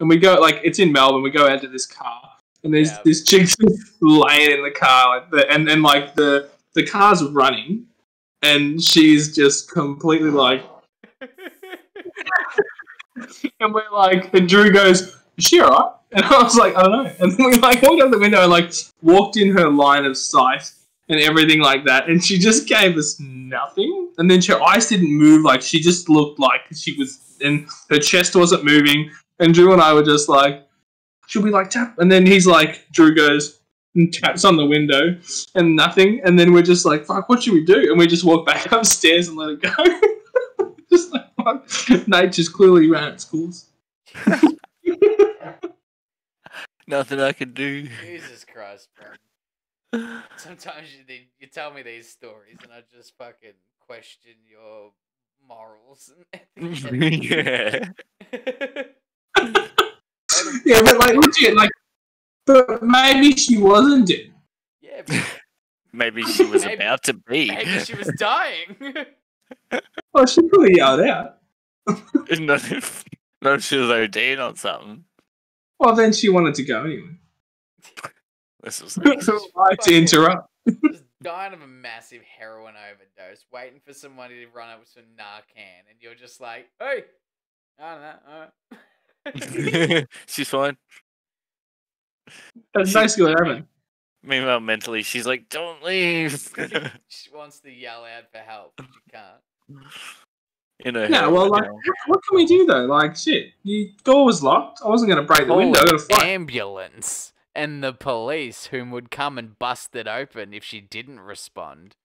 and we go, like, it's in Melbourne, we go out to this car, and there's this chick just laying in the car, like, and then, like, the car's running, and she's just completely, like... and we're like, and Drew goes, is she alright? And I was like, I don't know. And then we, like, walked out the window and, like, walked in her line of sight and everything like that, and she just gave us nothing, and then her eyes didn't move, like, she just looked like she was, and her chest wasn't moving, and Drew and I were just like, should we, like, tap? And then he's like, Drew goes and taps on the window, and nothing, and then we're just like, fuck, what should we do? And we just walk back upstairs and let it go. Just like, fuck, nature's clearly ran its course. Nothing I can do. Jesus Christ, bro. Sometimes you tell me these stories and I just fucking question your morals and Yeah. Yeah, but like legit, like, but maybe she wasn't dead. Yeah, but Maybe she was about to be. maybe she was dying. Oh, she probably yelled out. No, she was ODing on something. Well, then she wanted to go anyway. This was Sorry to interrupt. Just dying of a massive heroin overdose, waiting for somebody to run up with some Narcan, and you're just like, hey, I don't know. She's fine. That's basically what happened. Meanwhile, mentally, she's like, don't leave. She wants to yell out for help, but she can't. You know. Yeah, well, like, what can we do though? Like, shit, the door was locked. I wasn't going to break the window. I got to fight. Ambulance and the police, whom would come and bust it open if she didn't respond.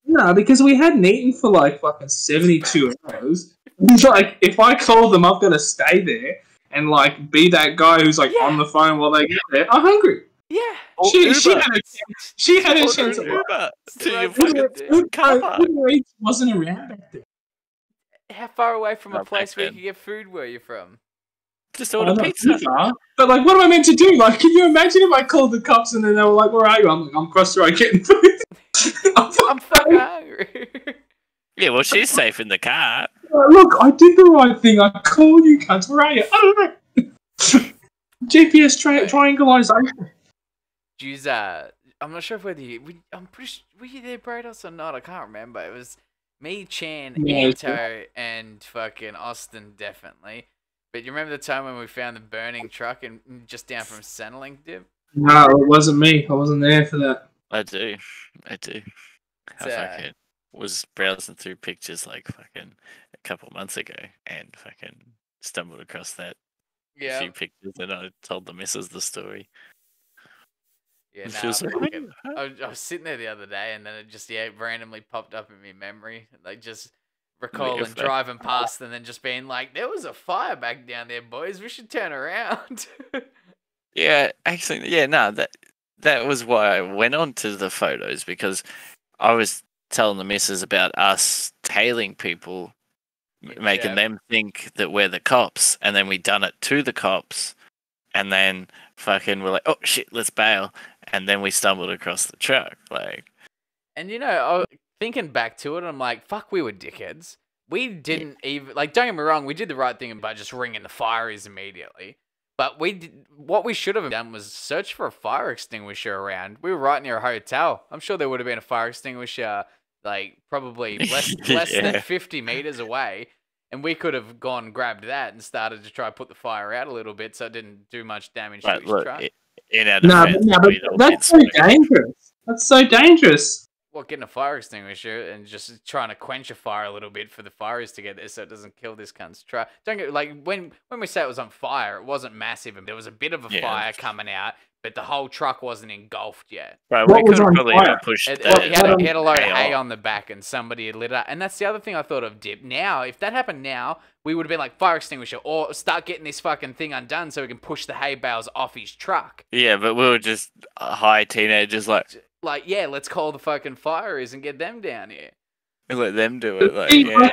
No, because we hadn't eaten for like fucking 72 hours. It's like, if I call them, I've got to stay there and like be that guy who's like on the phone while they get there. I'm hungry. Yeah. She had a chance at Uber to your Uber fucking car. Eats wasn't around back then. How far away from a Not place back where you then. could get food were you from? Just order Not pizza. too far. But like, what am I meant to do? Like, can you imagine if I called the cops and then they were like, "Where are you?" I'm like, "I'm across the road getting food." I'm fucking hungry. Yeah, well, she's safe in the car. Look, I did the right thing. I called you, cunts. Where are you? I don't know. GPS triangulation. Jeez, I'm not sure if whether I'm pretty sure, were you there, Brados, or not? I can't remember. It was me, Chan, Anto, and fucking Austin, definitely. But you remember the time when we found the burning truck and just down from Centrelink, Dib? No, it wasn't me. I wasn't there for that. I do. I fucking was browsing through pictures like fucking a couple months ago and fucking stumbled across that few pictures and I told the missus the story. Yeah, And nah, she was like, I was sitting there the other day and then it just randomly popped up in my memory. Like just recalling driving past and then just being like, there was a fire back down there, boys. We should turn around. yeah, actually, yeah, no, that was why I went on to the photos because I was telling the missus about us tailing people, making them think that we're the cops, and then we done it to the cops, and then fucking we're like, oh shit, let's bail, and then we stumbled across the truck, like. And you know, I was thinking back to it, I'm like, fuck, we were dickheads. We didn't even, like, don't get me wrong, we did the right thing by just ringing the fireys immediately. But what we should have done was search for a fire extinguisher around. We were right near a hotel. I'm sure there would have been a fire extinguisher, like, probably less than 50 meters away. And we could have gone and grabbed that and started to try to put the fire out a little bit so it didn't do much damage to his truck. But that's so dangerous. That's so dangerous. Well, getting a fire extinguisher and just trying to quench a fire a little bit for the fires to get there so it doesn't kill this cunt's truck. Don't get, like, when we say it was on fire, it wasn't massive. There was a bit of a fire coming out, but the whole truck wasn't engulfed yet. Right, we could probably have pushed he had a load of hay on the back and somebody had lit it up. And that's the other thing I thought of, Dip. Now, if that happened now, we would have been like, fire extinguisher, or start getting this fucking thing undone so we can push the hay bales off his truck. Yeah, but we were just high teenagers, like, yeah, let's call the fucking fireys and get them down here. And let them do it. Like, yeah.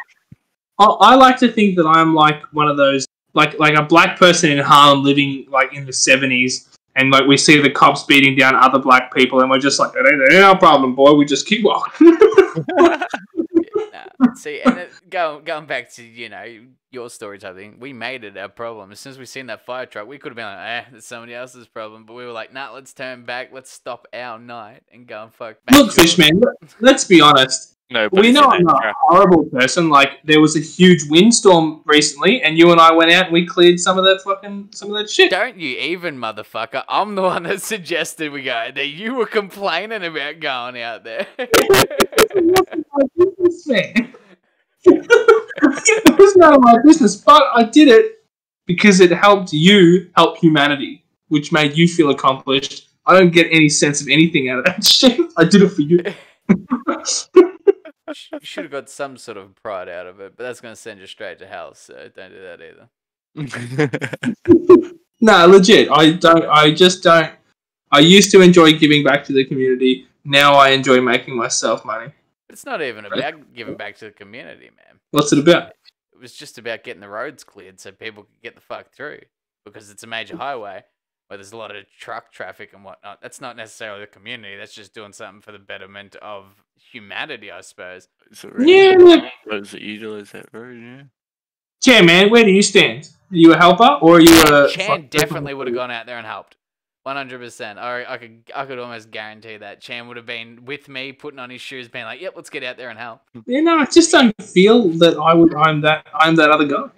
I like to think that I'm like one of those, like a black person in Harlem living like in the 70s, and like we see the cops beating down other black people, and we're just like, it ain't our problem, boy. We just keep walking. See, and going back to, your story type thing, we made it our problem. As soon as we seen that fire truck, we could have been like, it's somebody else's problem. But we were like, nah, let's turn back. Let's stop our night and go and fuck back. Look, Fishman, let's be honest. We know I'm not a horrible person. Like, there was a huge windstorm recently, and you and I went out and we cleared some of that shit. Don't you even, motherfucker. I'm the one that suggested we go there. You were complaining about going out there. It was none of my business, but I did it because it helped you help humanity, which made you feel accomplished. I don't get any sense of anything out of that shit. I did it for you. You should have got some sort of pride out of it, but that's going to send you straight to hell, so don't do that either. No, legit. I just don't. I used to enjoy giving back to the community. Now I enjoy making myself money. It's not even about giving back to the community, man. What's it about? It was just about getting the roads cleared so people could get the fuck through. Because it's a major highway where there's a lot of truck traffic and whatnot. That's not necessarily the community. That's just doing something for the betterment of humanity, I suppose. Yeah, look. Those that utilize that road, yeah. Yeah, man, where do you stand? Are you a helper or are you a... Chan definitely would have gone out there and helped. 100%. I could almost guarantee that Chan would have been with me, putting on his shoes, being like, "Yep, let's get out there and help." Yeah, no, I just don't feel that I'm that other guy.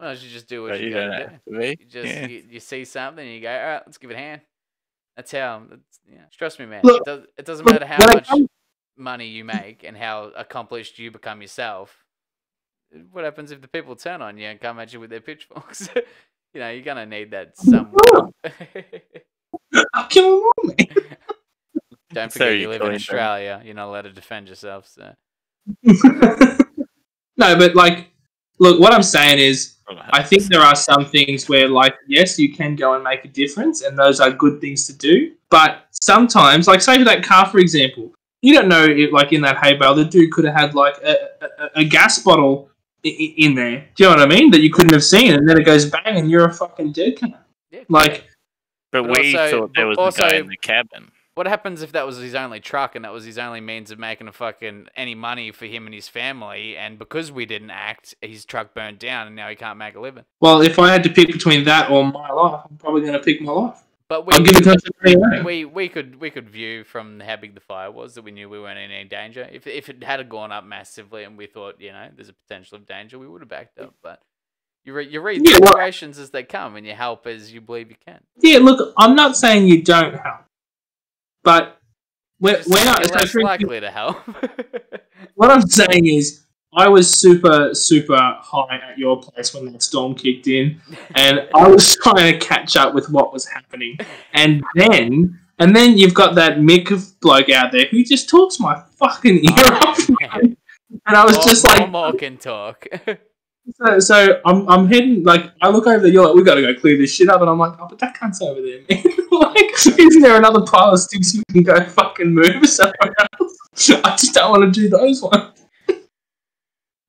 Well, you just do what you gotta do. Me? You see something and you go, "All right, let's give it a hand." That's how. Trust me, man. Look, it doesn't matter how much money you make and how accomplished you become yourself. What happens if the people turn on you and come at you with their pitchforks? You're gonna need that somewhere. I'll kill them all, man. Don't forget you live in Australia. You're not allowed to defend yourself, so. No, but look, what I'm saying is, I think there are some things where, yes, you can go and make a difference, and those are good things to do. But sometimes, say for that car, for example, you don't know if, in that hay bale, the dude could have had a gas bottle in there. Do you know what I mean? That you couldn't have seen, and then it goes bang, and you're a fucking dead cunt. Yeah, but we thought there was a guy in the cabin. What happens if that was his only truck and that was his only means of making any money for him and his family, and because we didn't act, his truck burned down and now he can't make a living? Well, if I had to pick between that or my life, I'm probably going to pick my life. But I'll give it to we could view from how big the fire was that we knew we weren't in any danger. If it had gone up massively and we thought, there's a potential of danger, we would have backed up. But you read the situations as they come and you help as you believe you can. Yeah, look, I'm not saying you don't help, but we're not less likely to help. What I'm saying is, I was super, super high at your place when that storm kicked in, and I was trying to catch up with what was happening. And then you've got that Mick bloke out there who just talks my fucking ear off. And I was just like... More can talk. So I'm heading, I look over there, you're like, we gotta go clear this shit up, and I'm like, oh, but that cunt's over there, man. Isn't there another pile of sticks we can go fucking move somewhere else? I just don't want to do those ones.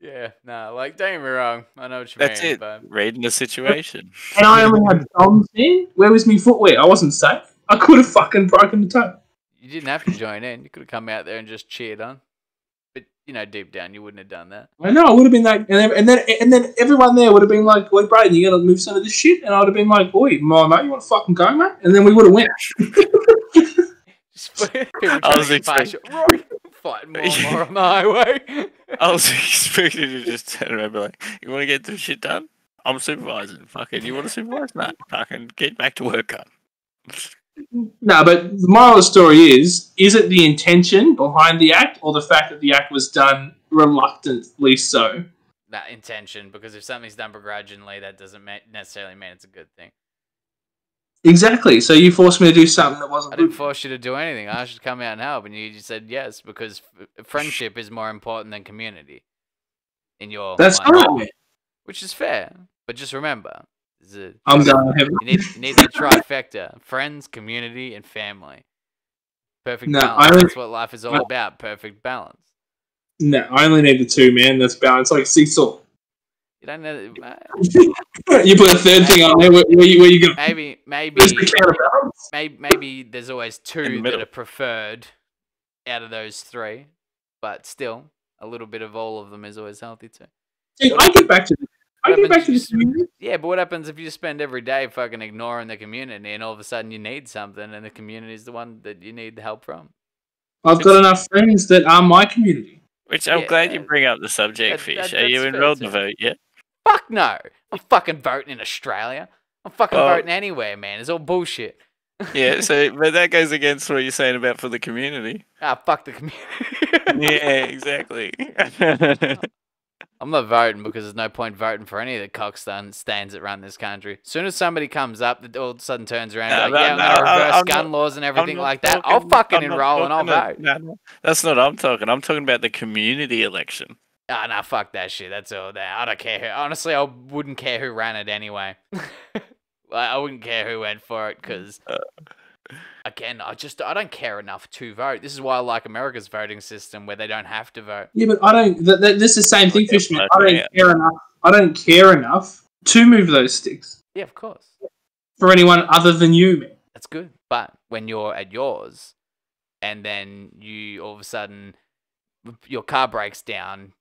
Yeah, no, don't get me wrong. I know what you That's mean. it. But... Reading the situation. And I only had thumbs there. Where was my footwear? I wasn't safe. I could have fucking broken the toe. You didn't have to join in. You could have come out there and just cheered on. But deep down, you wouldn't have done that. I know. I would have been like, and then everyone there would have been like, "Wait, Braiden, you gotta move some of this shit." And I would have been like, "Oi, my mate, you want to fucking go, mate?" And then we would have went. I was expecting fighting more on the highway. I was expecting to just turn around and be like, "You want to get this shit done? I'm supervising. Fucking, you want to supervise? Nah, fucking get back to work, cunt." No, but the moral of the story is it the intention behind the act or the fact that the act was done reluctantly so? That intention, because if something's done begrudgingly, that doesn't necessarily mean it's a good thing. Exactly. So you forced me to do something that wasn't I didn't force you to do anything. I should come out and help, and you just said yes, because friendship is more important than community. In your That's mind. right. Which is fair. But just remember, I'm going heavy. You need that trifecta: friends, community, and family. Perfect balance. That's what life is all about. Perfect balance. No, I only need the two, man. That's balance, like a seesaw. You don't know. You put a third thing on there. Where you go? Maybe there's always two that are preferred out of those three. but still, a little bit of all of them is always healthy too. See, I get back to the community. Yeah, but what happens if you spend every day fucking ignoring the community and all of a sudden you need something and the community is the one that you need the help from? I've got enough friends that are my community. Which I'm glad you bring up the subject, Fish. Are you enrolled to vote yet? Fuck no! I'm fucking voting in Australia. I'm fucking voting anywhere, man. It's all bullshit. Yeah, but that goes against what you're saying about for the community. Ah, fuck the community. Yeah, exactly. I'm not voting because there's no point voting for any of the cockstands that run this country. As soon as somebody comes up that all of a sudden turns around and I'm going to reverse gun laws and everything like that, I'll fucking enroll and I'll vote. No, that's not what I'm talking. I'm talking about the community election. Ah, nah, fuck that shit. That's all that. I don't care who. Honestly, I wouldn't care who ran it anyway. I wouldn't care who went for it because, again, I don't care enough to vote. This is why I like America's voting system where they don't have to vote. Yeah, but I don't. This is the same thing, Fishman. I don't care enough to move those sticks. Yeah, of course. For anyone other than you, man. That's good. But when you're at yours, and then you all of a sudden your car breaks down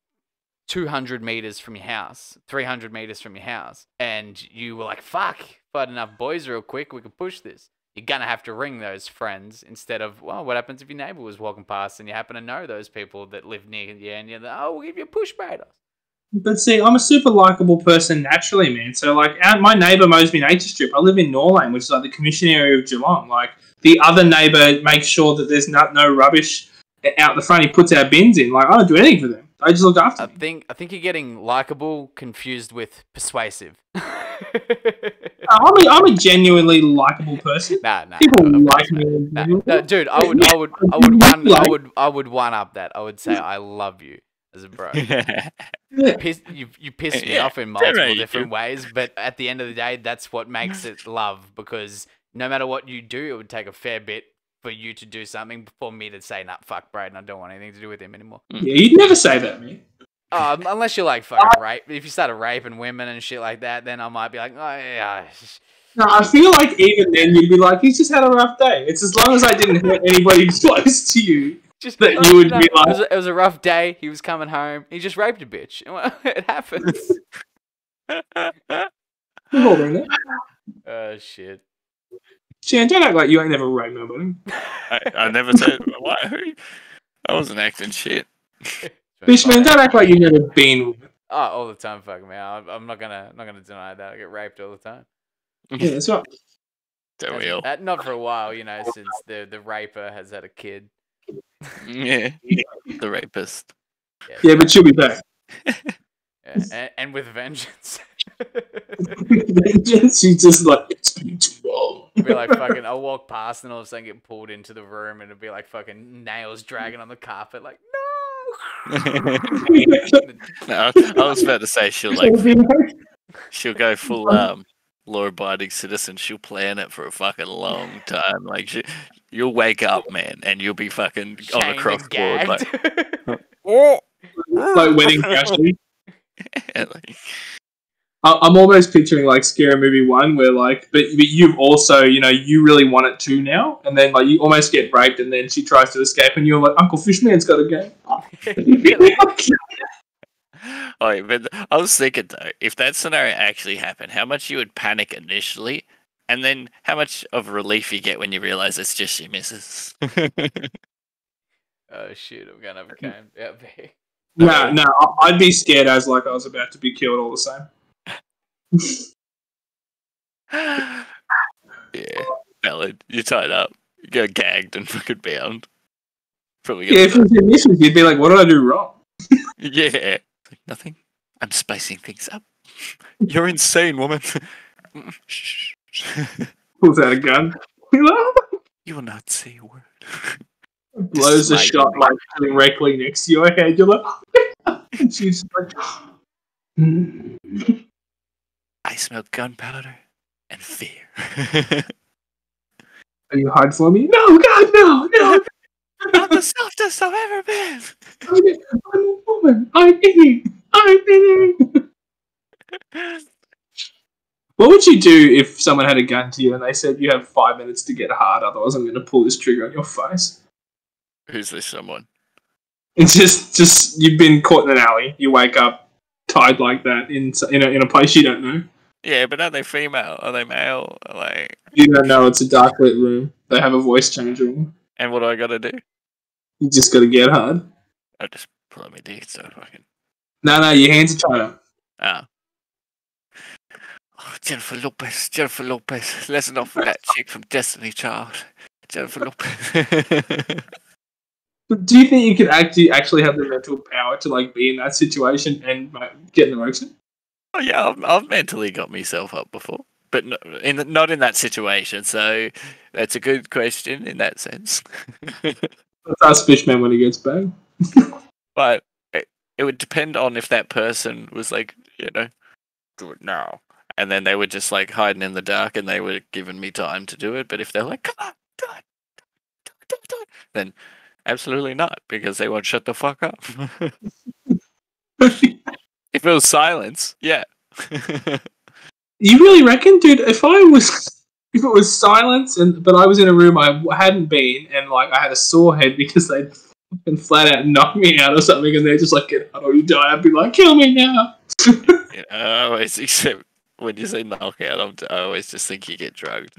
200 meters from your house, 300 meters from your house, and you were like, fuck, if I had enough boys real quick, we could push this. You're going to have to ring those friends instead of, well, what happens if your neighbor was walking past and you happen to know those people that live near you and you're like, oh, we'll give you a push, mate. But see, I'm a super likable person naturally, man. So, like, my neighbour mows me nature strip. I live in Norlane, which is like the commission area of Geelong. Like, the other neighbour makes sure that there's no rubbish out the front. He puts our bins in. Like, I don't do anything for them. I just look after them. I think you're getting likable confused with persuasive. I'm a genuinely likable person. Nah, people like me. No, dude, I would one up that. I would say I love you as a bro. You piss me off in multiple different ways, but at the end of the day, that's what makes it love. Because no matter what you do, it would take a fair bit for you to do something for me to say, nah, fuck Braiden, I don't want anything to do with him anymore. Yeah, you'd never say that, man. Unless you're like fucking rape. If you started raping women and shit like that, then I might be like, oh yeah. No, I feel like even then you'd be like, he's just had a rough day. It's as long as I didn't hurt anybody close to you that you would be like... It was a rough day. He was coming home. He just raped a bitch. It happens. Oh, shit. Chan, don't act like you ain't never raped nobody. I never said... What? I wasn't acting shit. Fishman, don't act like you've never been with. Oh, all the time, fucking man. I'm not gonna deny that. I get raped all the time. Yeah, that's right. Don't we all? Not for a while, since the raper has had a kid. Yeah, the rapist. Yeah, but she'll be back. Yeah, and with vengeance. Vengeance? She's just like, it's been too long. It'll be like fucking, I'll walk past and all of a sudden get pulled into the room and it'll be like fucking nails dragging on the carpet, like, no! No, I was about to say she'll go full law-abiding citizen. She'll plan it for a fucking long time. Like you'll wake up, man, and you'll be fucking on a crossboard, like wedding crashing. I'm almost picturing like Scary Movie 1 where like, but you've also, you really want it too now, and then like you almost get raped, and then she tries to escape, and you're like, Uncle Fishman's got a game. Oh, but I was thinking though, if that scenario actually happened, how much you would panic initially, and then how much of relief you get when you realize it's just your missus. Oh shit, I'm gonna have a game out there. No, I'd be scared as like I was about to be killed all the same. Yeah, valid. You're tied up. You get gagged and fucking bound. Probably. Yeah, if it was your missus, you'd be like, "What did I do wrong?" Yeah, nothing. I'm spicing things up. You're insane, woman. Pulls out a gun. You will not say a word. Blows a shot like directly next to your head. You're like, and she's like, I smell gunpowder and fear. Are you hide for me? No, God, no. I'm the softest I've ever been. I'm a woman. I'm in. What would you do if someone had a gun to you and they said you have 5 minutes to get hard, otherwise I'm going to pull this trigger on your face? Who's this someone? It's just you've been caught in an alley. You wake up tied like that in a place you don't know. Yeah, but are they female? Are they male? Like, You don't know. It's a dark lit room. They have a voice changer on. and what do I gotta do? You just got to get hard. I just pull out my dick, so fucking. No, your hands are tied up. Ah. Oh, Jennifer Lopez. Listen off for that chick from Destiny Child. Jennifer Lopez. Do you think you could actually have the mental power to like be in that situation and get an erection? Oh yeah, I've mentally got myself up before, but not in that situation. So that's a good question in that sense. Let's ask Fishman when he gets back. But it would depend on if that person was like, do it now, and then they were just like hiding in the dark, and they were giving me time to do it. But if they're like, come on, do it, then absolutely not, because they won't shut the fuck up. If it was silence, yeah. You really reckon, dude? If it was silence but I was in a room I hadn't been, and like I had a sore head because they'd fucking flat out knock me out or something, and they're just like, "Get out or you die," I'd be like, "Kill me now." Except when you say knockout, I always just think you get drugged.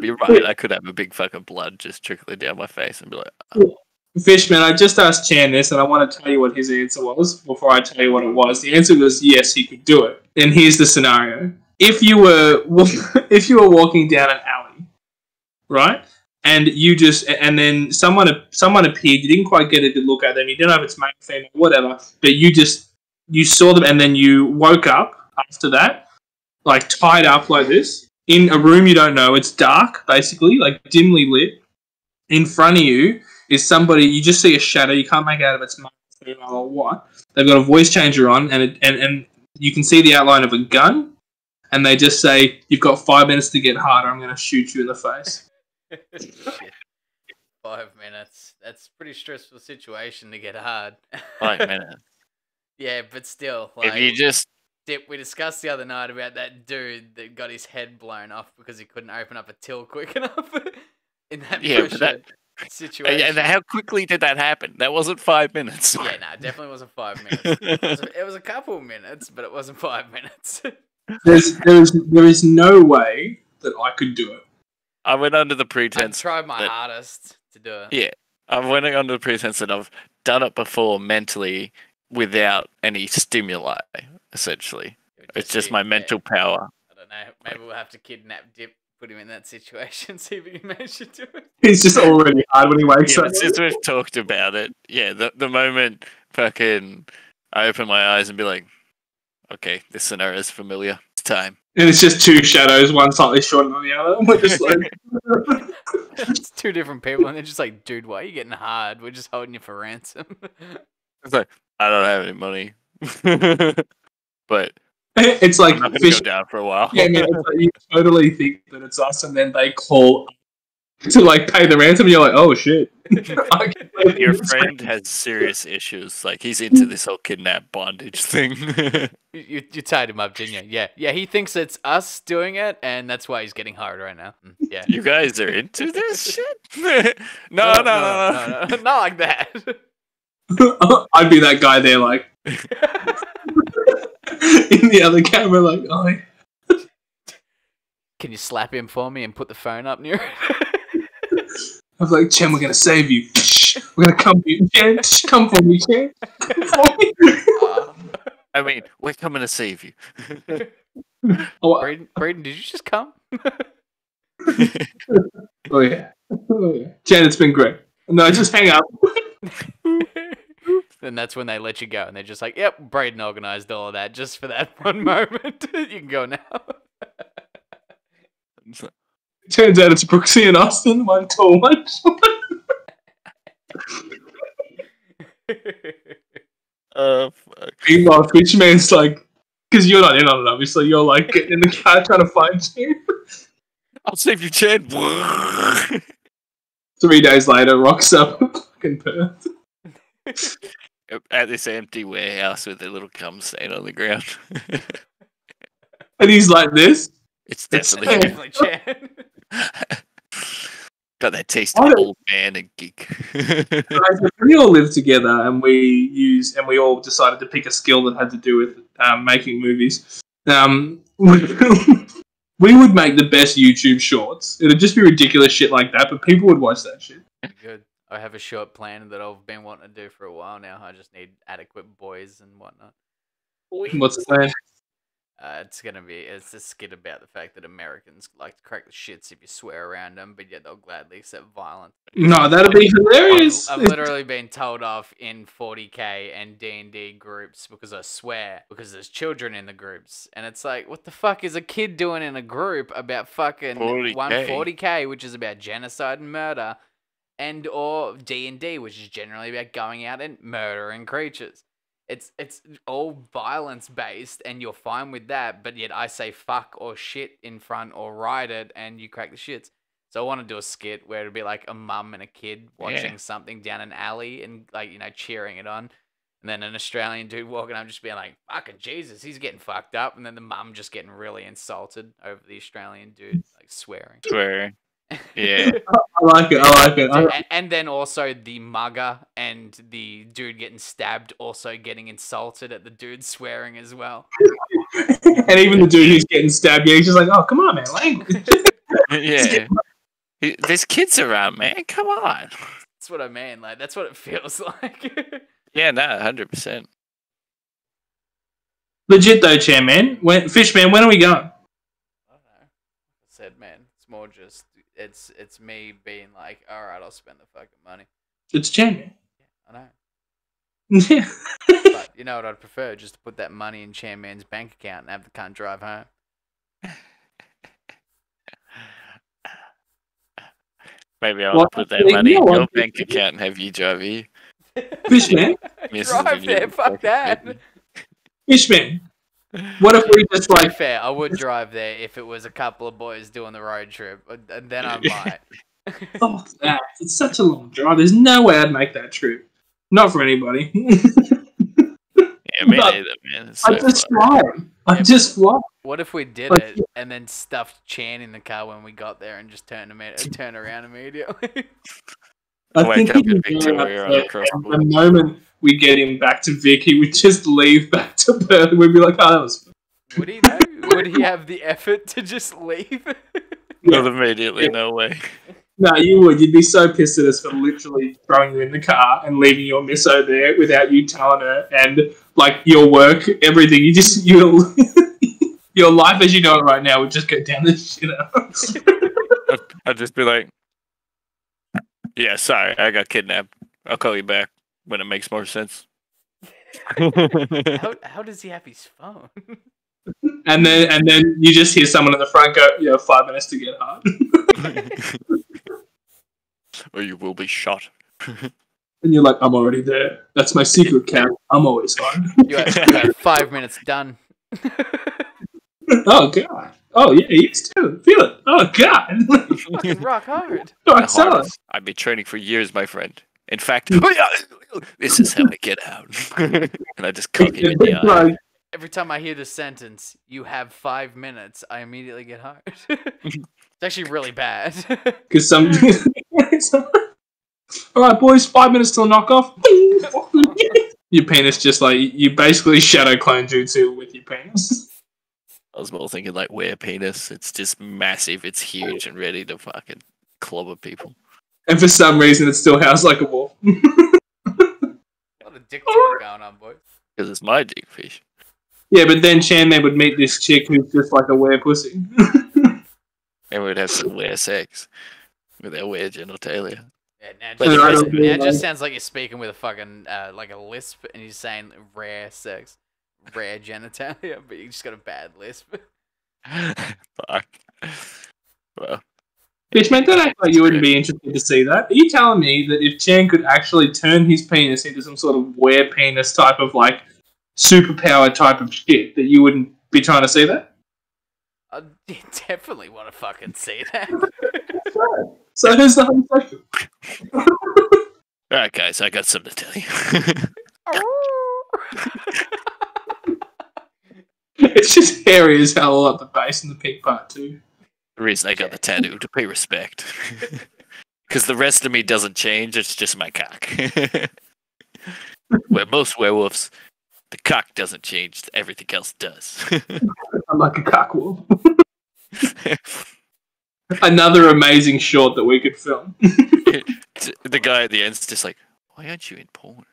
You're right. I could have a big fucking blood just trickling down my face and be like, oh. Fishman, I just asked Chan this, and I want to tell you what his answer was before I tell you what it was. The answer was yes, he could do it. And here's the scenario: if you were walking down an alley, right, and then someone appeared, you didn't quite get a good look at them, you didn't know if it's male, female, whatever, but you saw them, and then you woke up after that, like tied up like this in a room you don't know. It's dark, basically, like dimly lit. In front of you is somebody. You just see a shadow. You can't make out if it's male, female, or what. They've got a voice changer on, and you can see the outline of a gun. And they just say, "You've got 5 minutes to get hard, or I'm going to shoot you in the face." Shit. 5 minutes. That's a pretty stressful situation to get hard. 5 minutes. Yeah, but still, like, if you just. We discussed the other night about that dude that got his head blown off because he couldn't open up a till quick enough. In that situation. And how quickly did that happen? That wasn't 5 minutes. Yeah, no, it definitely wasn't 5 minutes. It was a couple of minutes, but it wasn't 5 minutes. There is no way that I could do it. I went under the pretense. I tried my hardest to do it. Yeah, I went under the pretense that I've done it before mentally without any stimuli, essentially. It's just my mental power. I don't know. Maybe we'll have to kidnap Dip, put him in that situation, see if he can manage to do it. He's just already hard when he wakes up. Since we've talked about it, yeah, the moment fucking I open my eyes and be like, okay, this scenario is familiar. It's time. And it's just two shadows, one slightly shorter than the other. We're just like... It's two different people, and they're just like, dude, why are you getting hard? We're just holding you for ransom. It's like, I don't have any money. But it's like... I'm not going to go down for a while. Yeah, man, it's like you totally think that it's us, and then they call to like pay the ransom, and you're like, oh shit. Your friend has serious issues. Like, he's into this whole kidnap bondage thing. You tied him up, didn't you? Yeah, he thinks it's us doing it, and that's why he's getting hard right now. Yeah. You guys are into this shit? No, not like that. I'd be that guy there, like... in the other camera, like, oh... Can you slap him for me and put the phone up near it? I was like, Chen, we're gonna save you. We're gonna come for you, Chen. Come for me, Chen. Come for me. I mean, we're coming to save you. Braiden, did you just come? Oh yeah. Chen, it's been great. No, just hang up. And that's when they let you go, and they're just like, yep, Braiden organised all of that just for that one moment. You can go now. Turns out it's Brooksy and Austin, one tall one. Fuck. Meanwhile, Fishman's like, because you're not in on it, obviously, you're like getting in the car trying to find you. I'll save you, Chad. 3 days later, rocks up fucking Perth. At this empty warehouse with a little cum stain on the ground. And he's like this. It's definitely Chad. Got that taste I of don't- old man and geek. Guys, if we all lived together and we all decided to pick a skill that had to do with making movies, we would make the best YouTube shorts. It'd just be ridiculous shit like that, but people would watch that shit. Good. I have a short plan that I've been wanting to do for a while now. I just need adequate boys and whatnot. What's the plan? It's a skit about the fact that Americans like to crack the shits if you swear around them, but yet they'll gladly accept violence. No, that'd be hilarious. I've literally been told off in 40k and D&D groups because I swear, because there's children in the groups. And it's like, what the fuck is a kid doing in a group about fucking 140k, which is about genocide and murder, and or D&D, which is generally about going out and murdering creatures. It's all violence based, and you're fine with that, but yet I say fuck or shit in front or write it, and you crack the shits. So I want to do a skit where it'd be like a mum and a kid watching something down an alley and like, you know, cheering it on. And then an Australian dude walking up just being like, fucking Jesus, he's getting fucked up. And then the mum just getting really insulted over the Australian dude, like swearing. Swearing. Yeah. I like it. And then also the mugger and the dude getting stabbed also getting insulted at the dude swearing as well. And even the dude who's getting stabbed, he's just like, oh, come on, man, language. Yeah. There's kids around, man. Come on. That's what I mean. Like, that's what it feels like. Yeah, no, 100%. Legit though, Chan, man. Fishman, when are we going? I don't know. I said, man, it's more just it's me being like, all right, I'll spend the fucking money. It's Chan, man. Yeah, I know. Yeah. But you know what I'd prefer? Just to put that money in Chan Man's bank account and have the cunt drive home. Maybe I'll put that money in your bank account and have you drive here. Fishman. Drive there, fuck that. Fishman. What if we just To be like fair, I would drive there if it was a couple of boys doing the road trip, and then I might. oh that? It's such a long drive. There's no way I'd make that trip. Not for anybody. Yeah, me neither, man. It's so I just fly. What if we did Like, it and then stuffed Chan in the car when we got there and just turn around immediately? I Wake think up he'd in be Victoria very on upset, a cross and border. the moment we get him back to Vic, he would just leave back to Perth. We'd be like, oh, that was. Would he though? Would he have the effort to just leave? Not immediately, no way. No, you would. You'd be so pissed at us for literally throwing you in the car and leaving your misso there without you telling her, and like your work, everything. Your life as you know it right now would just go down the shitter. I'd just be like, yeah, sorry, I got kidnapped. I'll call you back when it makes more sense. How does he have his phone? And then you just hear someone in the front go, "You have 5 minutes to get hard," Or you will be shot. and you're like, "I'm already there. That's my secret cap. I'm always hard." You have 5 minutes done. Oh god. Oh yeah, you too. Feel it. Oh god. Fucking rock hard. Rock solid. I've been training for years, my friend. In fact, this is how I get out. And I just cock it in the eye. Like, Every time I hear the sentence, "You have 5 minutes," I immediately get hard. It's actually really bad. because some. All right, boys. 5 minutes till knock off. Your penis just like you basically shadow clone jutsu with your penis. I was more thinking like wear penis. It's just massive. It's huge and ready to fucking clobber people. And for some reason, it's still housed like a wolf. A lot of dick talk going on, boys. Because it's my dick fish. Yeah, but then Chan would meet this chick who's just like a were pussy. And we'd have some weird sex with our weird genitalia. Yeah, But now I it don't really just like- sounds like you're speaking with a fucking like a lisp, and you're saying rare sex, rare genitalia, but you just got a bad lisp. Fuck. Well, Bitch, man, don't act like you wouldn't be interested to see that. Are you telling me that if Chan could actually turn his penis into some sort of were penis type of like superpower type of shit, that you wouldn't be trying to see that? I definitely want to fucking see that. So who's the homosexual? alright, guys, I got something to tell you. It's just hairy as hell all up the base and the pink part too. The reason I got the tattoo to pay respect. Because the rest of me doesn't change. It's just my cock. Where most werewolves, the cock doesn't change. Everything else does. I'm like a cockwolf. Another amazing short that we could film. The guy at the end's just like, why aren't you in porn?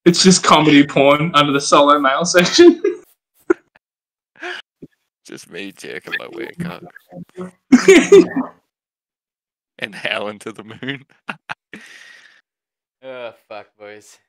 It's just comedy porn under the solo male section. Just me jerking my weird cock and howling to the moon. Oh, fuck, boys.